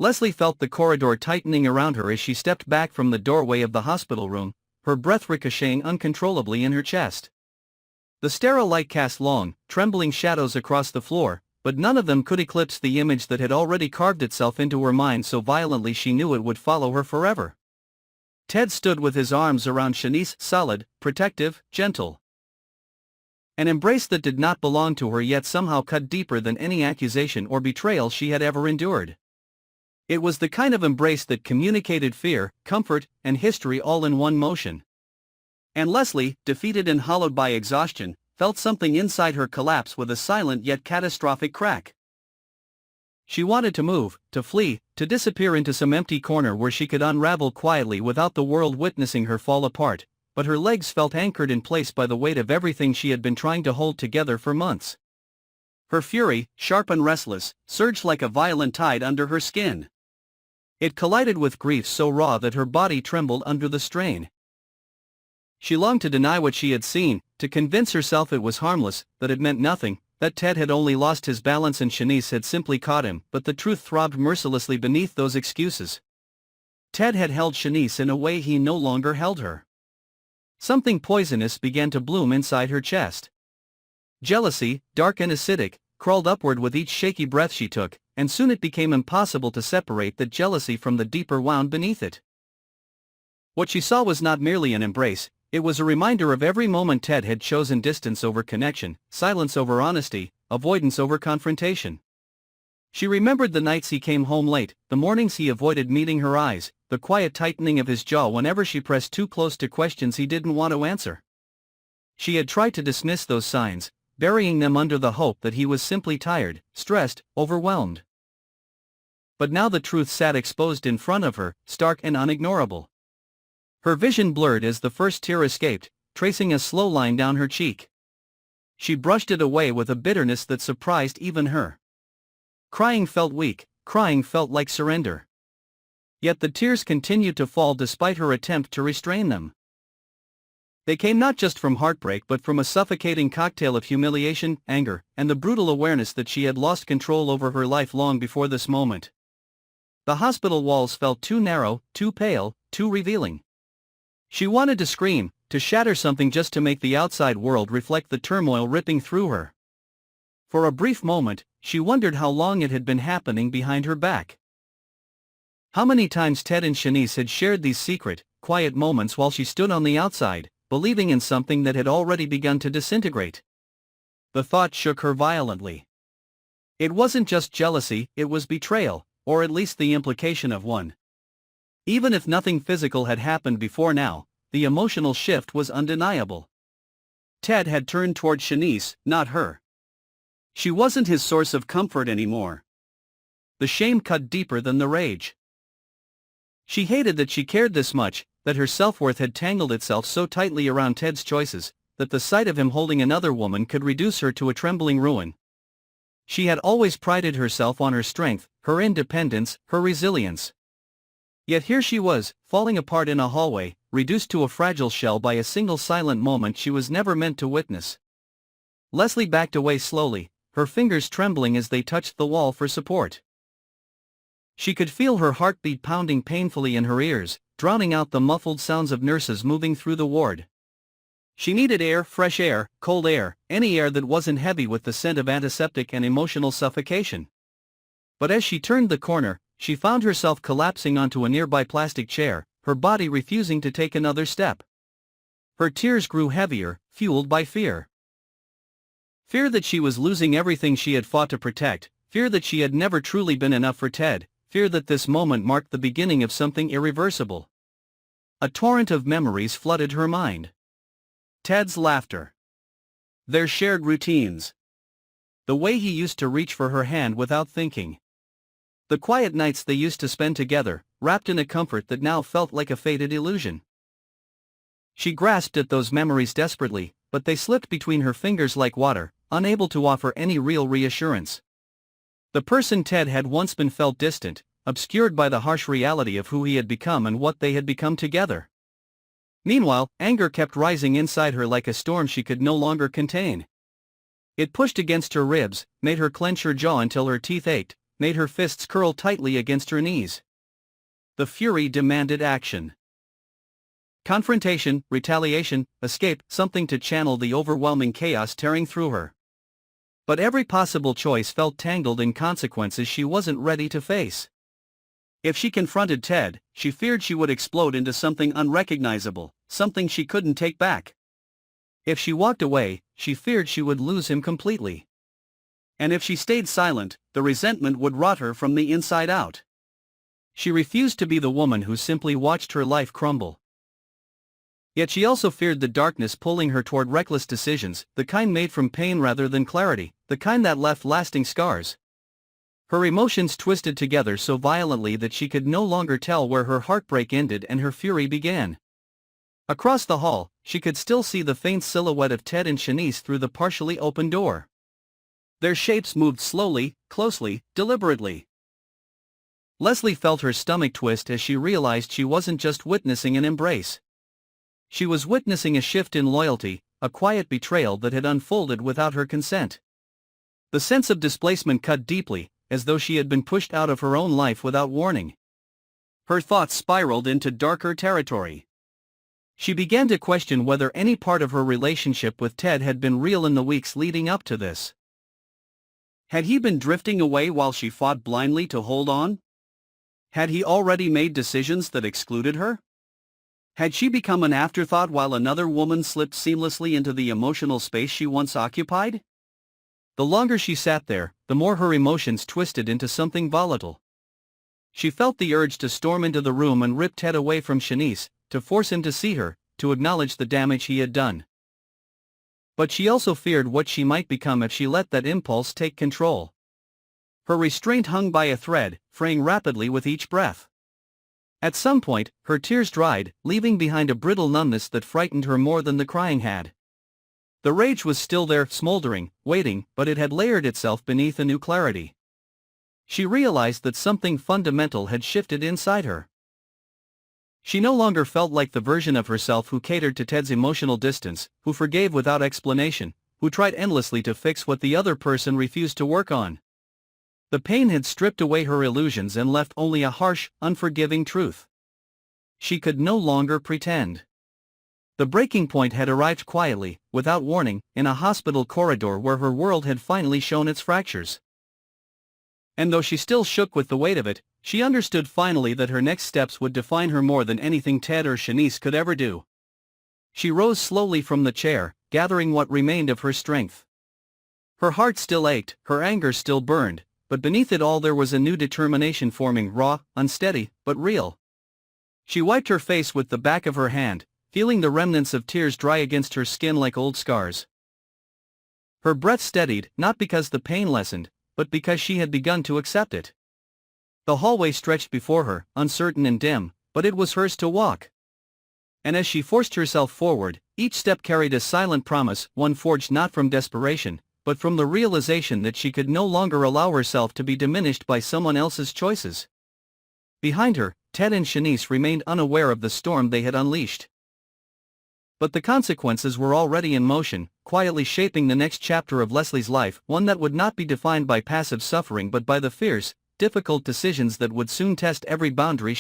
Leslie felt the corridor tightening around her as she stepped back from the doorway of the hospital room, her breath ricocheting uncontrollably in her chest. The sterile light cast long, trembling shadows across the floor, but none of them could eclipse the image that had already carved itself into her mind so violently she knew it would follow her forever. Ted stood with his arms around Shanice, solid, protective, gentle. An embrace that did not belong to her yet somehow cut deeper than any accusation or betrayal she had ever endured. It was the kind of embrace that communicated fear, comfort, and history all in one motion. And Leslie, defeated and hollowed by exhaustion, felt something inside her collapse with a silent yet catastrophic crack. She wanted to move, to flee, to disappear into some empty corner where she could unravel quietly without the world witnessing her fall apart, but her legs felt anchored in place by the weight of everything she had been trying to hold together for months. Her fury, sharp and restless, surged like a violent tide under her skin. It collided with grief so raw that her body trembled under the strain. She longed to deny what she had seen, to convince herself it was harmless, that it meant nothing, that Ted had only lost his balance and Shanice had simply caught him, but the truth throbbed mercilessly beneath those excuses. Ted had held Shanice in a way he no longer held her. Something poisonous began to bloom inside her chest. Jealousy, dark and acidic, crawled upward with each shaky breath she took, and soon it became impossible to separate that jealousy from the deeper wound beneath it. What she saw was not merely an embrace, it was a reminder of every moment Ted had chosen distance over connection, silence over honesty, avoidance over confrontation. She remembered the nights he came home late, the mornings he avoided meeting her eyes, the quiet tightening of his jaw whenever she pressed too close to questions he didn't want to answer. She had tried to dismiss those signs, burying them under the hope that he was simply tired, stressed, overwhelmed. But now the truth sat exposed in front of her, stark and unignorable. Her vision blurred as the first tear escaped, tracing a slow line down her cheek. She brushed it away with a bitterness that surprised even her. Crying felt weak, crying felt like surrender. Yet the tears continued to fall despite her attempt to restrain them. They came not just from heartbreak but from a suffocating cocktail of humiliation, anger, and the brutal awareness that she had lost control over her life long before this moment. The hospital walls felt too narrow, too pale, too revealing. She wanted to scream, to shatter something just to make the outside world reflect the turmoil ripping through her. For a brief moment, she wondered how long it had been happening behind her back. How many times Ted and Shanice had shared these secret, quiet moments while she stood on the outside, believing in something that had already begun to disintegrate. The thought shook her violently. It wasn't just jealousy, it was betrayal, or at least the implication of one. Even if nothing physical had happened before now, the emotional shift was undeniable. Ted had turned toward Shanice, not her. She wasn't his source of comfort anymore. The shame cut deeper than the rage. She hated that she cared this much, that her self-worth had tangled itself so tightly around Ted's choices, that the sight of him holding another woman could reduce her to a trembling ruin. She had always prided herself on her strength, her independence, her resilience. Yet here she was, falling apart in a hallway, reduced to a fragile shell by a single silent moment she was never meant to witness. Leslie backed away slowly, her fingers trembling as they touched the wall for support. She could feel her heartbeat pounding painfully in her ears, drowning out the muffled sounds of nurses moving through the ward. She needed air, fresh air, cold air, any air that wasn't heavy with the scent of antiseptic and emotional suffocation. But as she turned the corner, she found herself collapsing onto a nearby plastic chair, her body refusing to take another step. Her tears grew heavier, fueled by fear. Fear that she was losing everything she had fought to protect, fear that she had never truly been enough for Ted, fear that this moment marked the beginning of something irreversible. A torrent of memories flooded her mind. Ted's laughter. Their shared routines. The way he used to reach for her hand without thinking. The quiet nights they used to spend together, wrapped in a comfort that now felt like a faded illusion. She grasped at those memories desperately, but they slipped between her fingers like water, unable to offer any real reassurance. The person Ted had once been felt distant, obscured by the harsh reality of who he had become and what they had become together. Meanwhile, anger kept rising inside her like a storm she could no longer contain. It pushed against her ribs, made her clench her jaw until her teeth ached, made her fists curl tightly against her knees. The fury demanded action. Confrontation, retaliation, escape, something to channel the overwhelming chaos tearing through her. But every possible choice felt tangled in consequences she wasn't ready to face. If she confronted Ted, she feared she would explode into something unrecognizable, something she couldn't take back. If she walked away, she feared she would lose him completely. And if she stayed silent, the resentment would rot her from the inside out. She refused to be the woman who simply watched her life crumble. Yet she also feared the darkness pulling her toward reckless decisions, the kind made from pain rather than clarity, the kind that left lasting scars. Her emotions twisted together so violently that she could no longer tell where her heartbreak ended and her fury began. Across the hall, she could still see the faint silhouette of Ted and Shanice through the partially open door. Their shapes moved slowly, closely, deliberately. Leslie felt her stomach twist as she realized she wasn't just witnessing an embrace. She was witnessing a shift in loyalty, a quiet betrayal that had unfolded without her consent. The sense of displacement cut deeply, as though she had been pushed out of her own life without warning. Her thoughts spiraled into darker territory. She began to question whether any part of her relationship with Ted had been real in the weeks leading up to this. Had he been drifting away while she fought blindly to hold on? Had he already made decisions that excluded her? Had she become an afterthought while another woman slipped seamlessly into the emotional space she once occupied? The longer she sat there, the more her emotions twisted into something volatile. She felt the urge to storm into the room and rip Ted away from Shanice, to force him to see her, to acknowledge the damage he had done. But she also feared what she might become if she let that impulse take control. Her restraint hung by a thread, fraying rapidly with each breath. At some point, her tears dried, leaving behind a brittle numbness that frightened her more than the crying had. The rage was still there, smoldering, waiting, but it had layered itself beneath a new clarity. She realized that something fundamental had shifted inside her. She no longer felt like the version of herself who catered to Ted's emotional distance, who forgave without explanation, who tried endlessly to fix what the other person refused to work on. The pain had stripped away her illusions and left only a harsh, unforgiving truth. She could no longer pretend. The breaking point had arrived quietly, without warning, in a hospital corridor where her world had finally shown its fractures. And though she still shook with the weight of it, she understood finally that her next steps would define her more than anything Ted or Shanice could ever do. She rose slowly from the chair, gathering what remained of her strength. Her heart still ached, her anger still burned, but beneath it all there was a new determination forming, raw, unsteady, but real. She wiped her face with the back of her hand, feeling the remnants of tears dry against her skin like old scars. Her breath steadied, not because the pain lessened, but because she had begun to accept it. The hallway stretched before her, uncertain and dim, but it was hers to walk. And as she forced herself forward, each step carried a silent promise, one forged not from desperation, but from the realization that she could no longer allow herself to be diminished by someone else's choices. Behind her, Ted and Shanice remained unaware of the storm they had unleashed. But the consequences were already in motion, quietly shaping the next chapter of Leslie's life, one that would not be defined by passive suffering but by the fierce, difficult decisions that would soon test every boundary